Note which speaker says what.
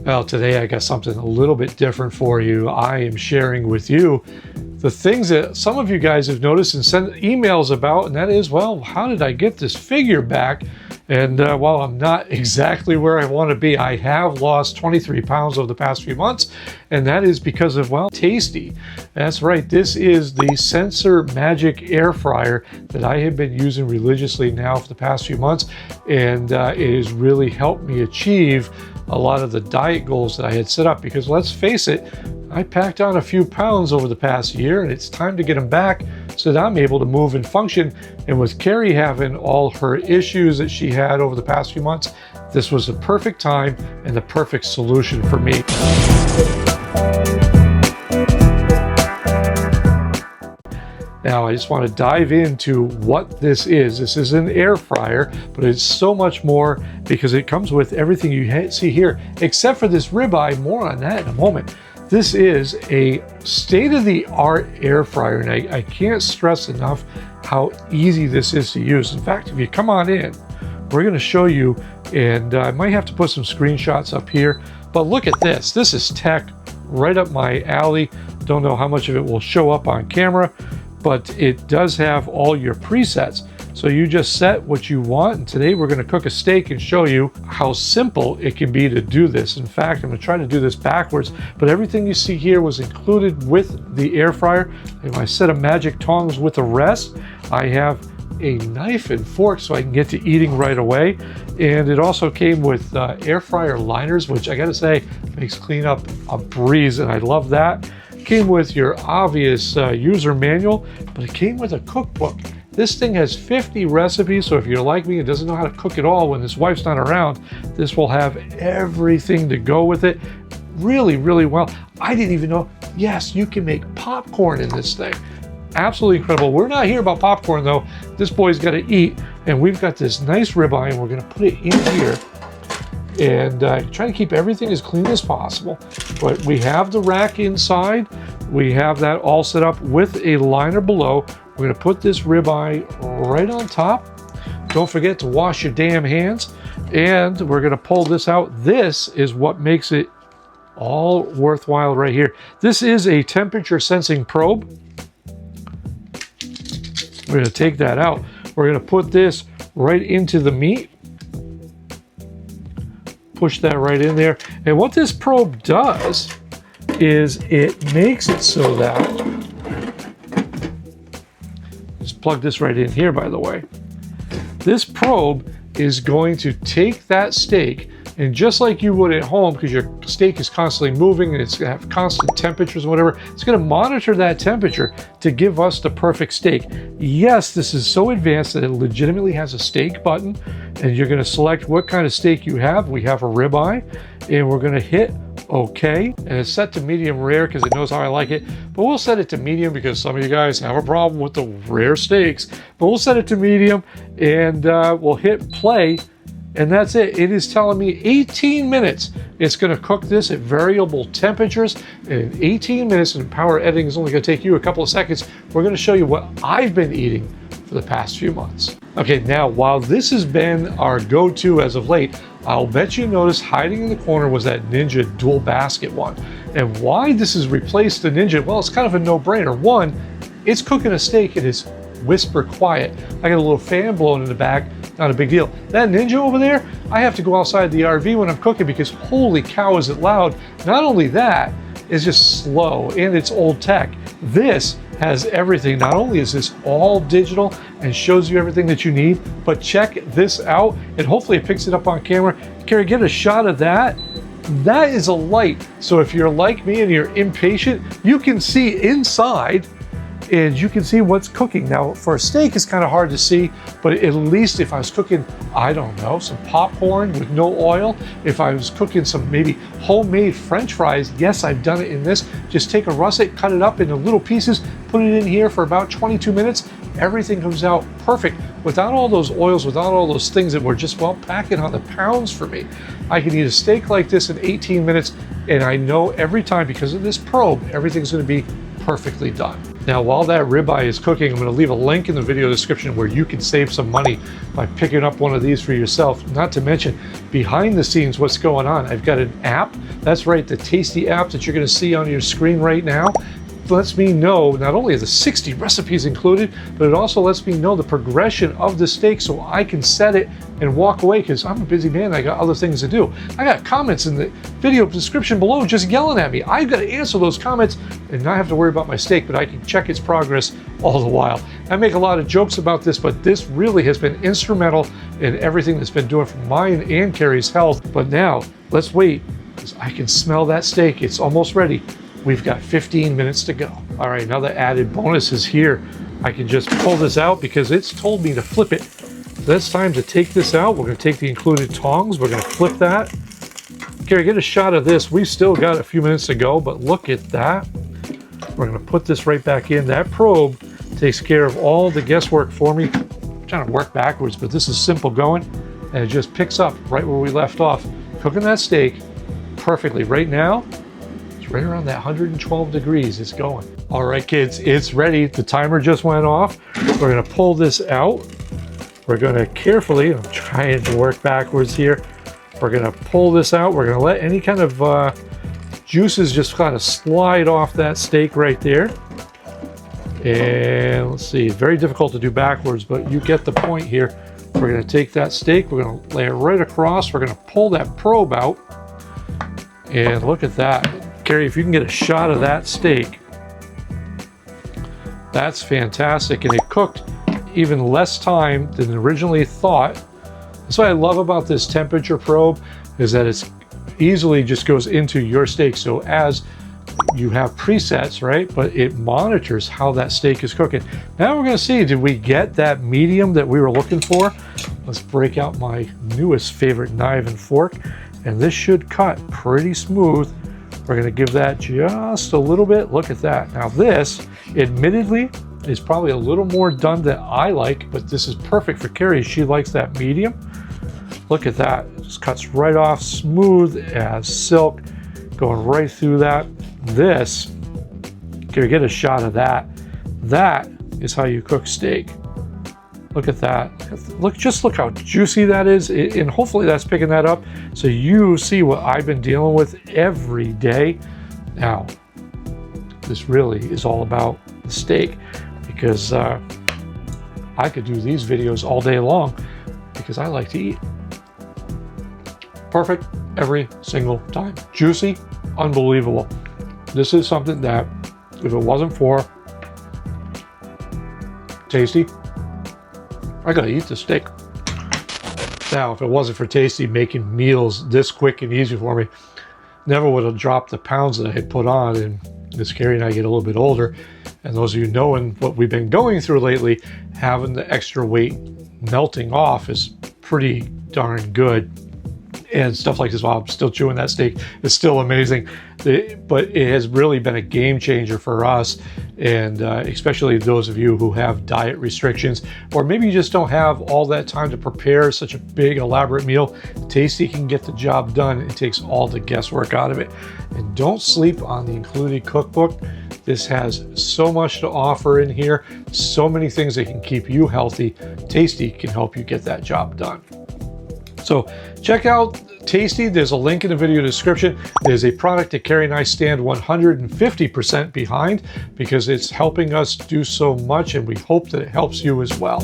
Speaker 1: Well, today I got something a little bit different for you. I am sharing with you the things that some of you guys have noticed and sent emails about, and that is, well, how did I get this figure back? And while I'm not exactly where I want to be, I have lost 23 pounds over the past few months, and that is because of, well, Tastee. That's right, this is the Sensor Magic Air Fryer that I have been using religiously now for the past few months, and it has really helped me achieve a lot of the diet goals that I had set up, because let's face it, I packed on a few pounds over the past year, and it's time to get them back so that I'm able to move and function. And with Carrie having all her issues that she had over the past few months, this was the perfect time and the perfect solution for me. Now, I just want to dive into what this is. This is an air fryer, but it's so much more because it comes with everything you see here, except for this ribeye. More on that in a moment. This is a state-of-the-art air fryer, and I can't stress enough how easy this is to use. In fact, if you come on in, we're going to show you, and I might have to put some screenshots up here, but look at this. This is tech right up my alley. Don't know how much of it will show up on camera, but it does have all your presets. So you just set what you want, and today we're gonna cook a steak and show you how simple it can be to do this. In fact, I'm gonna try to do this backwards, but everything you see here was included with the air fryer. And my set of magic tongs with the rest. I have a knife and fork so I can get to eating right away. And it also came with air fryer liners, which I gotta say makes cleanup a breeze, and I love that. Came with your obvious user manual, but it came with a cookbook. This thing has 50 recipes, so if you're like me and doesn't know how to cook at all when his wife's not around, this will have everything to go with it really, really well. I didn't even know, yes, you can make popcorn in this thing. Absolutely incredible. We're not here about popcorn though. This boy's got to eat, and we've got this nice ribeye, and we're going to put it in here and try to keep everything as clean as possible. But we have the rack inside. We have that all set up with a liner below. We're gonna put this ribeye right on top. Don't forget to wash your damn hands. And we're gonna pull this out. This is what makes it all worthwhile right here. This is a temperature sensing probe. We're gonna take that out. We're gonna put this right into the meat. Push that right in there. And what this probe does is it makes it so that, just plug this right in here, by the way. This probe is going to take that steak, and just like you would at home, because your steak is constantly moving and it's going to have constant temperatures and whatever, it's going to monitor that temperature to give us the perfect steak. Yes, this is so advanced that it legitimately has a steak button, and you're going to select what kind of steak you have. We have a ribeye, and we're going to hit OK, and it's set to medium rare because it knows how I like it, but we'll set it to medium because some of you guys have a problem with the rare steaks, but we'll set it to medium, and we'll hit play. And that's it. It is telling me 18 minutes. It's going to cook this at variable temperatures. And in 18 minutes, and power editing is only going to take you a couple of seconds, we're going to show you what I've been eating for the past few months. Okay, now, while this has been our go-to as of late, I'll bet you noticed hiding in the corner was that Ninja dual basket one. And why this has replaced the Ninja? Well, it's kind of a no-brainer. One, it's cooking a steak and it's whisper quiet. I got a little fan blowing in the back. Not a big deal. That Ninja over there, I have to go outside the RV when I'm cooking because holy cow is it loud. Not only that, it's just slow and it's old tech. This has everything. Not only is this all digital and shows you everything that you need, but check this out, and hopefully it picks it up on camera. Carrie, get a shot of that. That is a light. So if you're like me and you're impatient, you can see inside and you can see what's cooking. Now, for a steak, it's kind of hard to see, but at least if I was cooking, I don't know, some popcorn with no oil, if I was cooking some maybe homemade French fries, yes, I've done it in this. Just take a russet, cut it up into little pieces, put it in here for about 22 minutes. Everything comes out perfect without all those oils, without all those things that were just, well, packing on the pounds for me. I can eat a steak like this in 18 minutes, and I know every time, because of this probe, everything's going to be perfectly done. Now, while that ribeye is cooking, I'm going to leave a link in the video description where you can save some money by picking up one of these for yourself. Not to mention, behind the scenes, what's going on. I've got an app. That's right, the Tastee app that you're going to see on your screen right now. Lets me know not only are the 60 recipes included, but it also lets me know the progression of the steak so I can set it and walk away, because I'm a busy man. I got other things to do. I got comments in the video description below just yelling at me. I've got to answer those comments and not have to worry about my steak, but I can check its progress all the while. I make a lot of jokes about this, but this really has been instrumental in everything that's been doing for mine and Carrie's health. But now, let's wait, because I can smell that steak. It's almost ready. We've got 15 minutes to go. All right, another added bonus is here. I can just pull this out because it's told me to flip it. So it's time to take this out. We're gonna take the included tongs. We're gonna flip that. Carrie, get a shot of this. We've still got a few minutes to go, but look at that. We're gonna put this right back in. That probe takes care of all the guesswork for me. I'm trying to work backwards, but this is simple going, and it just picks up right where we left off. Cooking that steak perfectly. Right now, right around that 112 degrees it's going. All right, kids, it's ready. The timer just went off. We're gonna pull this out. We're gonna carefully, I'm trying to work backwards here. We're gonna pull this out. We're gonna let any kind of juices just kind of slide off that steak right there. And let's see, very difficult to do backwards, but you get the point here. We're gonna take that steak, we're gonna lay it right across. We're gonna pull that probe out. And look at that. Carrie, if you can get a shot of that steak, that's fantastic. And it cooked even less time than originally thought. That's what I love about this temperature probe, is that it's easily just goes into your steak. So as you have presets, right? But it monitors how that steak is cooking. Now we're gonna see, did we get that medium that we were looking for? Let's break out my newest favorite knife and fork. And this should cut pretty smooth. We're gonna give that just a little bit. Look at that. Now this, admittedly, is probably a little more done than I like, but this is perfect for Carrie. She likes that medium. Look at that. It just cuts right off, smooth as silk, going right through that. This, Carrie, get a shot of that. That is how you cook steak. Look at that. Just look how juicy that is. And hopefully that's picking that up. So you see what I've been dealing with every day. Now, this really is all about the steak, because I could do these videos all day long because I like to eat. Perfect every single time. Juicy, unbelievable. This is something that if it wasn't for Tastee, I gotta eat the steak. Now, if it wasn't for Tastee making meals this quick and easy for me, never would have dropped the pounds that I had put on. And as Carrie and I get a little bit older, and those of you knowing what we've been going through lately, having the extra weight melting off is pretty darn good. And stuff like this, while I'm still chewing that steak, it's still amazing. But it has really been a game changer for us, and especially those of you who have diet restrictions, or maybe you just don't have all that time to prepare such a big elaborate meal. Tastee can get the job done. It takes all the guesswork out of it. And don't sleep on the included cookbook. This has so much to offer in here, so many things that can keep you healthy. Tastee can help you get that job done. So check out Tastee. There's a link in the video description. There's a product that Carrie and I stand 150% behind, because it's helping us do so much, and we hope that it helps you as well.